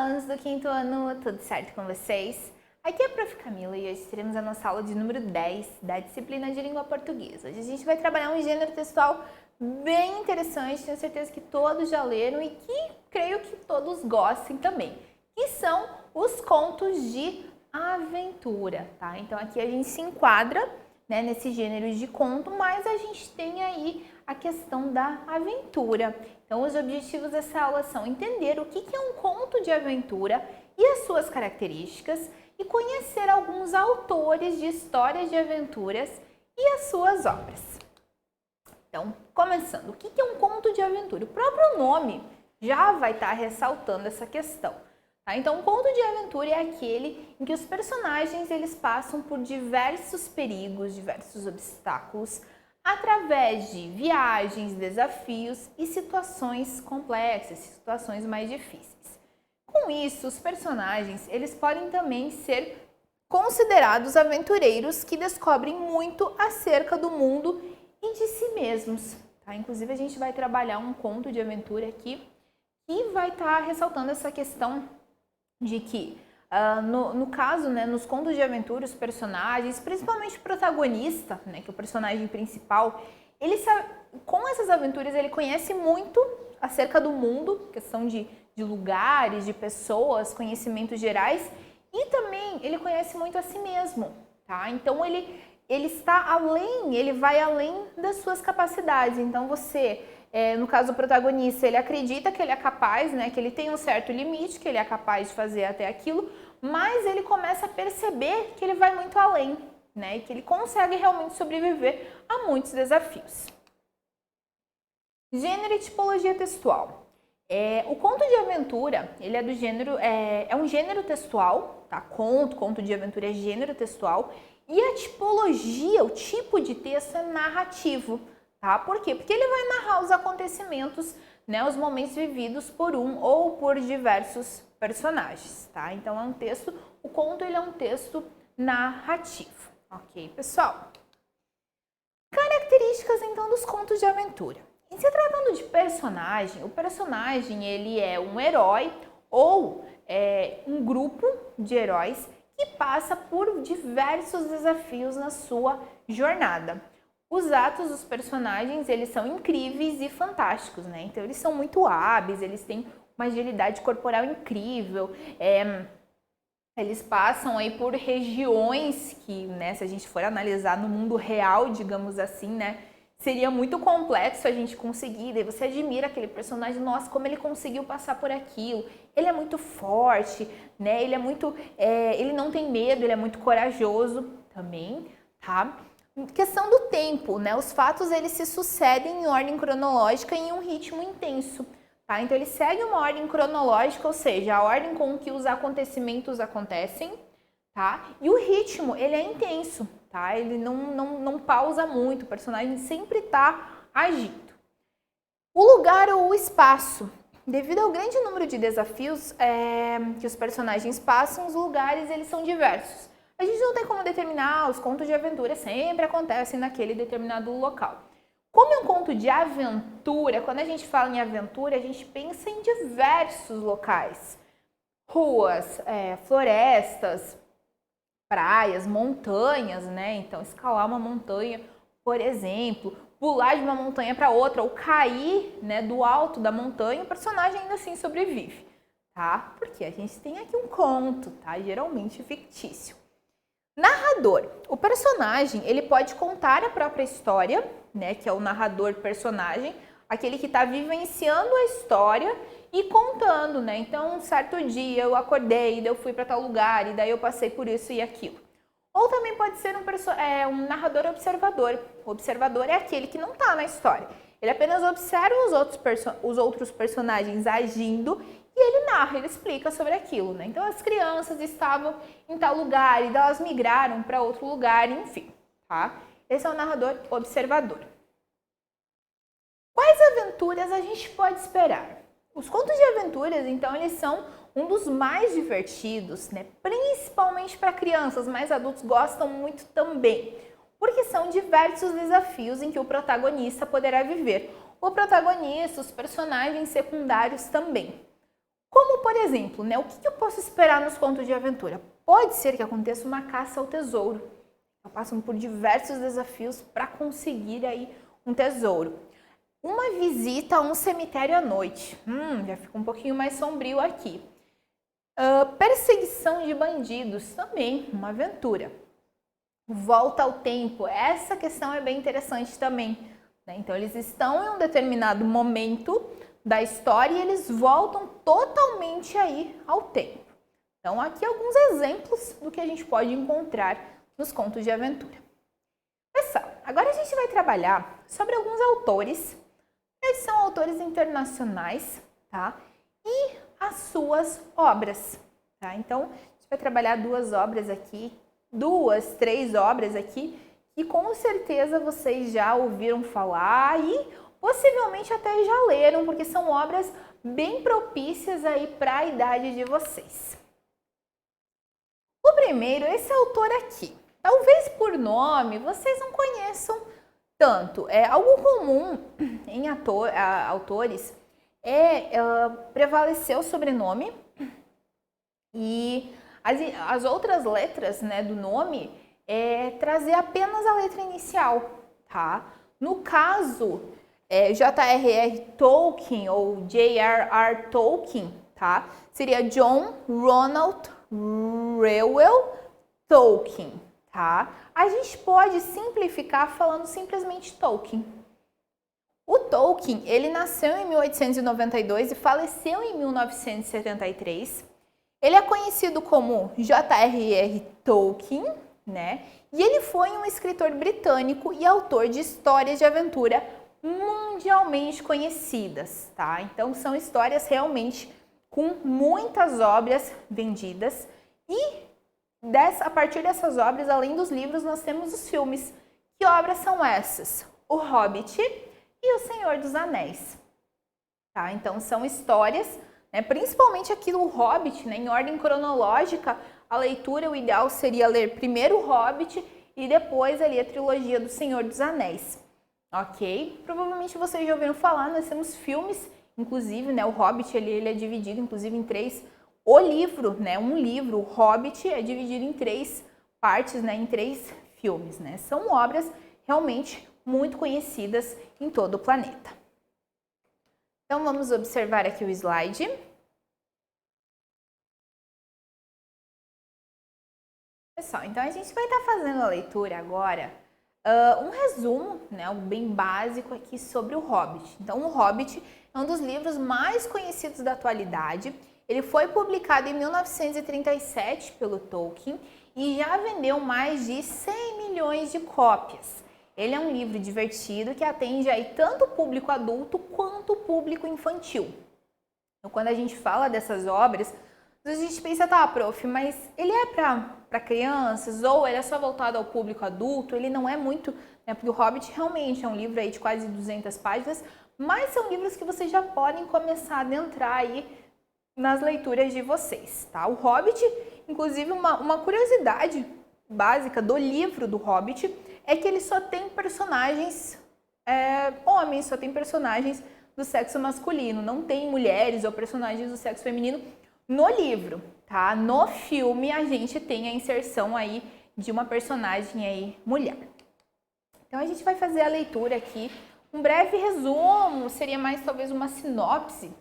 alunos do quinto ano, tudo certo com vocês? Aqui é a Prof. Camila e hoje teremos a nossa aula de número 10 da disciplina de língua portuguesa. Hoje a gente vai trabalhar um gênero textual bem interessante, tenho certeza que todos já leram e que creio que todos gostem também, que são os contos de aventura, tá? Então aqui a gente se enquadra, né, nesse gênero de conto, mas a gente tem aí a questão da aventura. Então os objetivos dessa aula são entender o que é um conto de aventura e as suas características e conhecer alguns autores de histórias de aventuras e as suas obras. Então, começando, o que é um conto de aventura? O próprio nome já vai estar ressaltando essa questão. Tá? Então, um conto de aventura é aquele em que os personagens eles passam por diversos perigos, diversos obstáculos, através de viagens, desafios e situações complexas, situações mais difíceis. Com isso, os personagens eles podem também ser considerados aventureiros que descobrem muito acerca do mundo e de si mesmos. Tá? Inclusive, a gente vai trabalhar um conto de aventura aqui que vai estar ressaltando essa questão de que, no caso, né, nos contos de aventura, os personagens, principalmente o protagonista, né, que é o personagem principal, ele com essas aventuras ele conhece muito acerca do mundo, questão de lugares, de pessoas, conhecimentos gerais, e também ele conhece muito a si mesmo, tá? Então ele está além, ele vai além das suas capacidades. Então você, no caso do protagonista, ele acredita que ele é capaz, né, que ele tem um certo limite, que ele é capaz de fazer até aquilo, mas ele começa a perceber que ele vai muito além, né, e que ele consegue realmente sobreviver a muitos desafios. Gênero e tipologia textual. O conto de aventura, ele é do gênero, é um gênero textual, tá? Conto de aventura é gênero textual, e a tipologia, o tipo de texto é narrativo, tá? Por quê? Porque ele vai narrar os acontecimentos, né, os momentos vividos por um ou por diversos personagens, tá? Então é um texto, o conto ele é um texto narrativo, ok, pessoal? Características então dos contos de aventura. Em se tratando de personagem, o personagem ele é um herói ou um grupo de heróis que passa por diversos desafios na sua jornada. Os atos dos personagens eles são incríveis e fantásticos, né? Então eles são muito hábeis, eles têm uma agilidade corporal incrível, eles passam aí por regiões que, né, se a gente for analisar no mundo real, digamos assim, né, seria muito complexo a gente conseguir. Daí você admira aquele personagem, nossa, como ele conseguiu passar por aquilo. Ele é muito forte, né? Ele é muito, ele não tem medo, ele é muito corajoso também, tá? Questão do tempo, né? Os fatos eles se sucedem em ordem cronológica e em um ritmo intenso, tá? Então ele segue uma ordem cronológica, ou seja, a ordem com que os acontecimentos acontecem, tá? E o ritmo ele é intenso. Tá? Ele não pausa muito, o personagem sempre está agindo. O lugar ou o espaço. Devido ao grande número de desafios que os personagens passam, os lugares eles são diversos. A gente não tem como determinar, os contos de aventura sempre acontecem naquele determinado local. Como é um conto de aventura, quando a gente fala em aventura, a gente pensa em diversos locais. Ruas, florestas, praias, montanhas, né? Então, escalar uma montanha, por exemplo, pular de uma montanha para outra ou cair, né, do alto da montanha, o personagem ainda assim sobrevive, tá? Porque a gente tem aqui um conto, tá? Geralmente fictício. Narrador. O personagem, ele pode contar a própria história, né, que é o narrador personagem, aquele que está vivenciando a história e contando, né? Então, um certo dia eu acordei, daí eu fui para tal lugar e daí eu passei por isso e aquilo. Ou também pode ser um narrador observador. O observador é aquele que não está na história. Ele apenas observa os outros personagens agindo e ele narra, ele explica sobre aquilo, né? Então, as crianças estavam em tal lugar e elas migraram para outro lugar, enfim, tá? Esse é o narrador observador. Quais aventuras a gente pode esperar? Os contos de aventuras, então, eles são um dos mais divertidos, né? Principalmente para crianças, mas adultos gostam muito também, porque são diversos desafios em que o protagonista poderá viver. O protagonista, os personagens secundários também. Como Como, por exemplo, né, o que eu posso esperar nos contos de aventura? Pode ser que aconteça uma caça ao tesouro. Passam por diversos desafios para conseguir aí um tesouro. Uma visita a um cemitério à noite. Já fica um pouquinho mais sombrio aqui. Perseguição de bandidos, também uma aventura. Volta ao tempo, essa questão é bem interessante também, né? Então eles estão em um determinado momento da história e eles voltam totalmente aí ao tempo. Então aqui alguns exemplos do que a gente pode encontrar nos contos de aventura. Pessoal, agora a gente vai trabalhar sobre alguns autores. Eles são autores internacionais, tá? E as suas obras, tá? Então, a gente vai trabalhar duas obras aqui, três obras aqui, que com certeza vocês já ouviram falar e possivelmente até já leram, porque são obras bem propícias aí para a idade de vocês. O primeiro, esse autor aqui. Talvez por nome vocês não conheçam tanto. Algo comum em autores prevalecer o sobrenome e as outras letras, né, do nome trazer apenas a letra inicial, tá? No caso, J.R.R. Tolkien ou J.R.R. Tolkien, tá? Seria John Ronald Reuel Tolkien, tá? A gente pode simplificar falando simplesmente Tolkien. O Tolkien, ele nasceu em 1892 e faleceu em 1973. Ele é conhecido como J.R.R. Tolkien, né? E ele foi um escritor britânico e autor de histórias de aventura mundialmente conhecidas, tá? Então são histórias realmente com muitas obras vendidas e a partir dessas obras, além dos livros, nós temos os filmes. Que obras são essas? O Hobbit e O Senhor dos Anéis. Tá? Então, são histórias, né, principalmente aqui o Hobbit, né, em ordem cronológica, a leitura, o ideal seria ler primeiro o Hobbit e depois ali a trilogia do Senhor dos Anéis. Ok? Provavelmente vocês já ouviram falar, nós temos filmes, inclusive, né, o Hobbit ele é dividido, inclusive, em três. O livro, né, um livro, o Hobbit, é dividido em três partes, né, em três filmes, né? São obras realmente muito conhecidas em todo o planeta. Então, vamos observar aqui o slide. Pessoal, então a gente vai estar fazendo a leitura agora, um resumo, né, algo bem básico aqui sobre o Hobbit. Então, o Hobbit é um dos livros mais conhecidos da atualidade. Ele foi publicado em 1937 pelo Tolkien e já vendeu mais de 100 milhões de cópias. Ele é um livro divertido que atende aí tanto o público adulto quanto o público infantil. Então, quando a gente fala dessas obras, a gente pensa, tá, prof, mas ele é para crianças ou ele é só voltado ao público adulto? Ele não é muito, né, porque o Hobbit realmente é um livro aí de quase 200 páginas, mas são livros que vocês já podem começar a adentrar aí nas leituras de vocês, tá? O Hobbit, inclusive uma curiosidade básica do livro do Hobbit é que ele só tem personagens homens, só tem personagens do sexo masculino, não tem mulheres ou personagens do sexo feminino no livro, tá? No filme a gente tem a inserção aí de uma personagem aí mulher. Então a gente vai fazer a leitura aqui, um breve resumo, seria mais talvez uma sinopse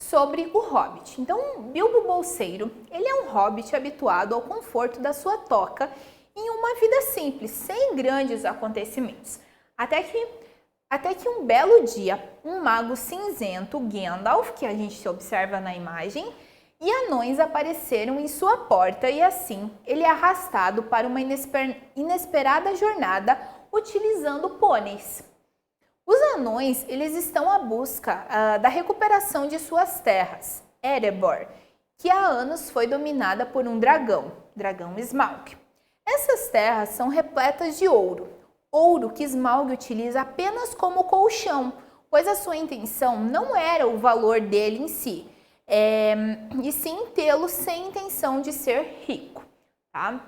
sobre o Hobbit. Então, Bilbo Bolseiro, ele é um hobbit habituado ao conforto da sua toca em uma vida simples, sem grandes acontecimentos. Até que um belo dia, um mago cinzento, Gandalf, que a gente observa na imagem, e anões apareceram em sua porta e assim ele é arrastado para uma inesperada jornada utilizando pôneis. Os anões, eles estão à busca da recuperação de suas terras, Erebor, que há anos foi dominada por um dragão Smaug. Essas terras são repletas de ouro que Smaug utiliza apenas como colchão, pois a sua intenção não era o valor dele em si, e sim tê-lo sem intenção de ser rico, tá?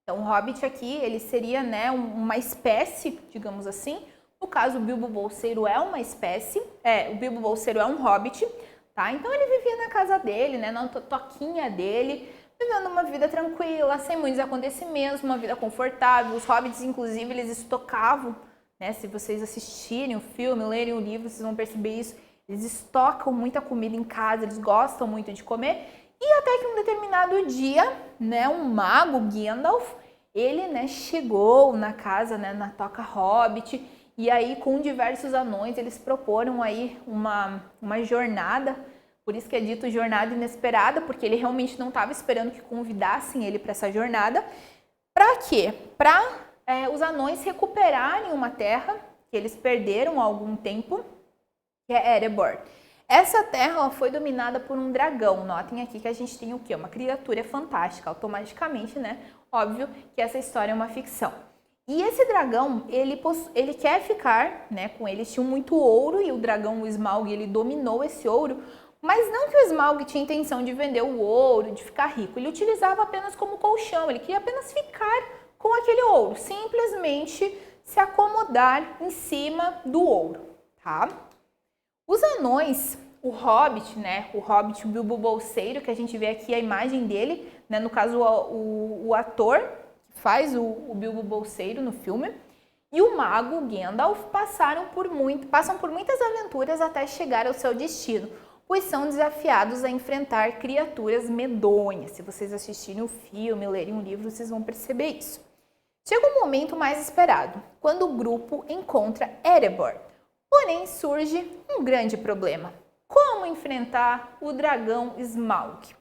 Então o Hobbit aqui, ele seria, né, uma espécie, digamos assim. No caso, o Bilbo Bolseiro é uma espécie, o Bilbo Bolseiro é um hobbit, tá? Então ele vivia na casa dele, né, na toquinha dele, vivendo uma vida tranquila, sem muitos acontecimentos, uma vida confortável. Os hobbits, inclusive, eles estocavam, né? Se vocês assistirem o filme, lerem o livro, vocês vão perceber isso. Eles estocam muita comida em casa, eles gostam muito de comer. E até que um determinado dia, né, um mago, Gandalf, ele, né, chegou na casa, né, na toca hobbit, e aí com diversos anões eles proporam aí uma jornada. Por isso que é dito jornada inesperada, porque ele realmente não estava esperando que convidassem ele para essa jornada. Para quê? Para os anões recuperarem uma terra que eles perderam há algum tempo, que é Erebor. Essa terra foi dominada por um dragão. Notem aqui que a gente tem o quê? Uma criatura fantástica, automaticamente, né? Óbvio que essa história é uma ficção. E esse dragão, ele quer ficar, né, com ele. Eles tinham muito ouro e o dragão, o Smaug, ele dominou esse ouro. Mas não que o Smaug tinha intenção de vender o ouro, de ficar rico. Ele utilizava apenas como colchão, ele queria apenas ficar com aquele ouro, simplesmente se acomodar em cima do ouro, tá? Os anões, o Hobbit, né, o Hobbit Bilbo Bolseiro, que a gente vê aqui a imagem dele, né, no caso o ator que faz o Bilbo Bolseiro no filme, e o mago Gandalf passam por muitas aventuras até chegar ao seu destino, pois são desafiados a enfrentar criaturas medonhas. Se vocês assistirem o filme, lerem o livro, vocês vão perceber isso. Chega um momento mais esperado, quando o grupo encontra Erebor. Porém, surge um grande problema. Como enfrentar o dragão Smaug?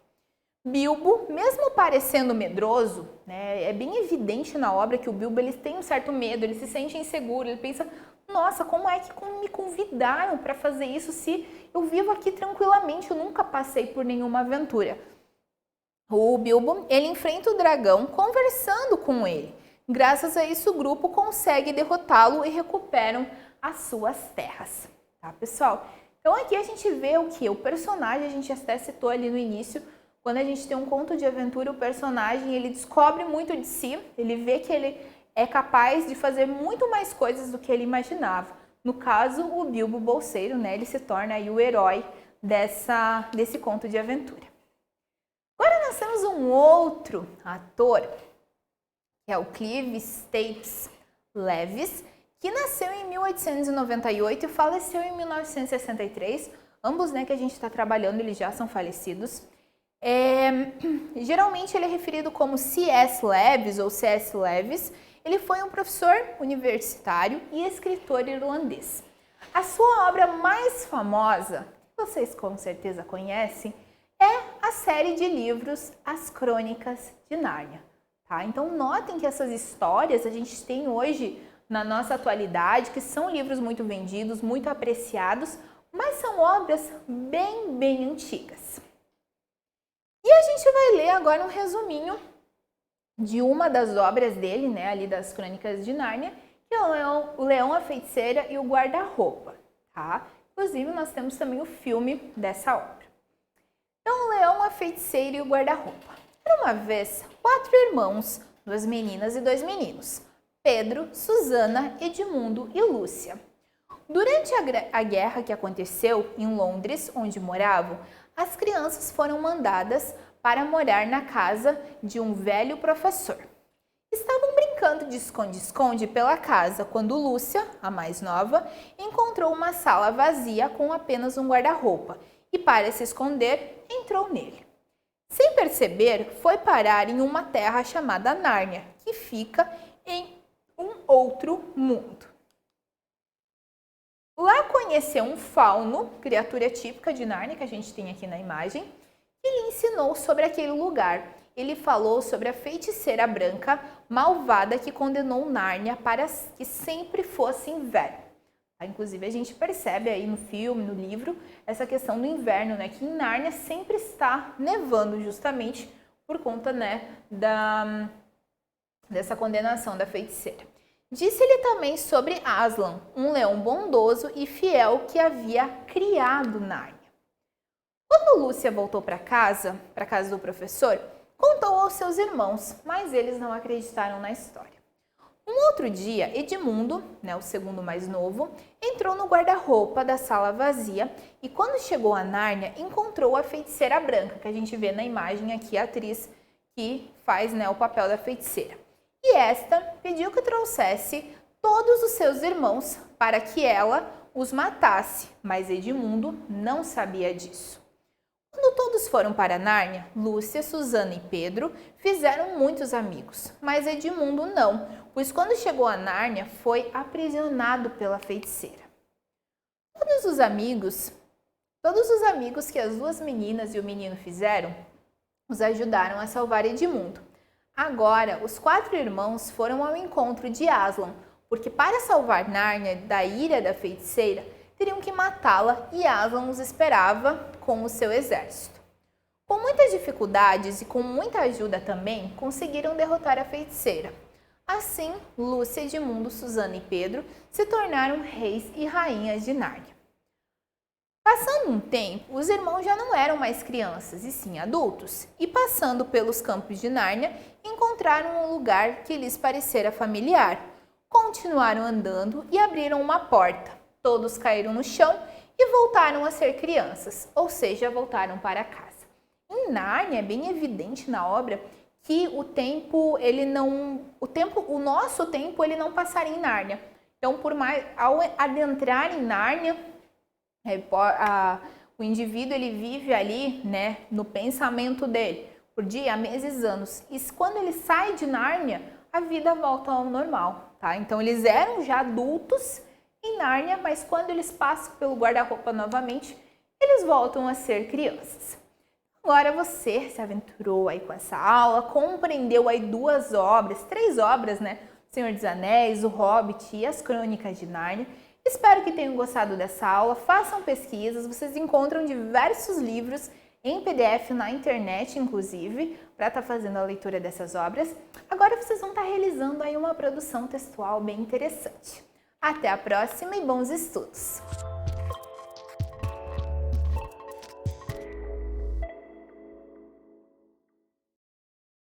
Bilbo, mesmo parecendo medroso, né, é bem evidente na obra que o Bilbo ele tem um certo medo, ele se sente inseguro, ele pensa, nossa, como é que me convidaram para fazer isso se eu vivo aqui tranquilamente, eu nunca passei por nenhuma aventura. O Bilbo, ele enfrenta o dragão conversando com ele. Graças a isso, o grupo consegue derrotá-lo e recuperam as suas terras, tá, pessoal? Então aqui a gente vê o que? O personagem, a gente até citou ali no início, quando a gente tem um conto de aventura, o personagem, ele descobre muito de si, ele vê que ele é capaz de fazer muito mais coisas do que ele imaginava. No caso, o Bilbo Bolseiro, né, ele se torna aí o herói desse conto de aventura. Agora nós temos um outro ator, que é o Clive Staples Levis, que nasceu em 1898 e faleceu em 1963. Ambos, né, que a gente está trabalhando, eles já são falecidos. Geralmente ele é referido como C.S. Lewis ou C.S. Lewis. Ele foi um professor universitário e escritor irlandês. A sua obra mais famosa, que vocês com certeza conhecem, é a série de livros As Crônicas de Nárnia. Tá? Então notem que essas histórias a gente tem hoje na nossa atualidade, que são livros muito vendidos, muito apreciados, mas são obras bem antigas. E a gente vai ler agora um resuminho de uma das obras dele, né, ali das Crônicas de Nárnia, que é o Leão, a Feiticeira e o Guarda-Roupa, tá? Inclusive, nós temos também o filme dessa obra. Então, o Leão, a Feiticeira e o Guarda-Roupa. Era uma vez 4 irmãos, 2 meninas e 2 meninos, Pedro, Susana, Edmundo e Lúcia. Durante a guerra que aconteceu em Londres, onde moravam, as crianças foram mandadas para morar na casa de um velho professor. Estavam brincando de esconde-esconde pela casa quando Lúcia, a mais nova, encontrou uma sala vazia com apenas um guarda-roupa e, para se esconder, entrou nele. Sem perceber, foi parar em uma terra chamada Nárnia, que fica em um outro mundo. Lá conheceu um fauno, criatura típica de Nárnia, que a gente tem aqui na imagem, que lhe ensinou sobre aquele lugar. Ele falou sobre a feiticeira branca malvada que condenou Nárnia para que sempre fosse inverno. Inclusive, a gente percebe aí no filme, no livro, essa questão do inverno, né? Que em Nárnia sempre está nevando, justamente por conta, né, dessa condenação da feiticeira. Disse-lhe também sobre Aslan, um leão bondoso e fiel que havia criado Nárnia. Quando Lúcia voltou para casa do professor, contou aos seus irmãos, mas eles não acreditaram na história. Um outro dia, Edmundo, né, o segundo mais novo, entrou no guarda-roupa da sala vazia e quando chegou a Nárnia, encontrou a feiticeira branca, que a gente vê na imagem aqui, a atriz que faz, né, o papel da feiticeira. E esta pediu que trouxesse todos os seus irmãos para que ela os matasse, mas Edmundo não sabia disso. Quando todos foram para Nárnia, Lúcia, Susana e Pedro fizeram muitos amigos, mas Edmundo não, pois quando chegou a Nárnia foi aprisionado pela feiticeira. Todos os amigos que as duas meninas e o menino fizeram, os ajudaram a salvar Edmundo. Agora, os 4 irmãos foram ao encontro de Aslan, porque para salvar Nárnia da ira da feiticeira, teriam que matá-la e Aslan os esperava com o seu exército. Com muitas dificuldades e com muita ajuda também, conseguiram derrotar a feiticeira. Assim, Lúcia, Edmundo, Susana e Pedro se tornaram reis e rainhas de Nárnia. Passando um tempo, os irmãos já não eram mais crianças, e sim adultos, e passando pelos campos de Nárnia, encontraram um lugar que lhes parecera familiar. Continuaram andando e abriram uma porta. Todos caíram no chão e voltaram a ser crianças, ou seja, voltaram para casa. Em Nárnia é bem evidente na obra que o nosso tempo ele não passaria em Nárnia. Então, ao adentrar em Nárnia, o indivíduo ele vive ali, né, no pensamento dele por dia, meses, anos. E quando ele sai de Nárnia, a vida volta ao normal, tá? Então eles eram já adultos em Nárnia, mas quando eles passam pelo guarda-roupa novamente, eles voltam a ser crianças. Agora você se aventurou aí com essa aula, compreendeu aí 3 obras, né? O Senhor dos Anéis, o Hobbit e as Crônicas de Nárnia. Espero que tenham gostado dessa aula, façam pesquisas, vocês encontram diversos livros em PDF na internet, inclusive, para estar fazendo a leitura dessas obras. Agora vocês vão estar realizando aí uma produção textual bem interessante. Até a próxima e bons estudos!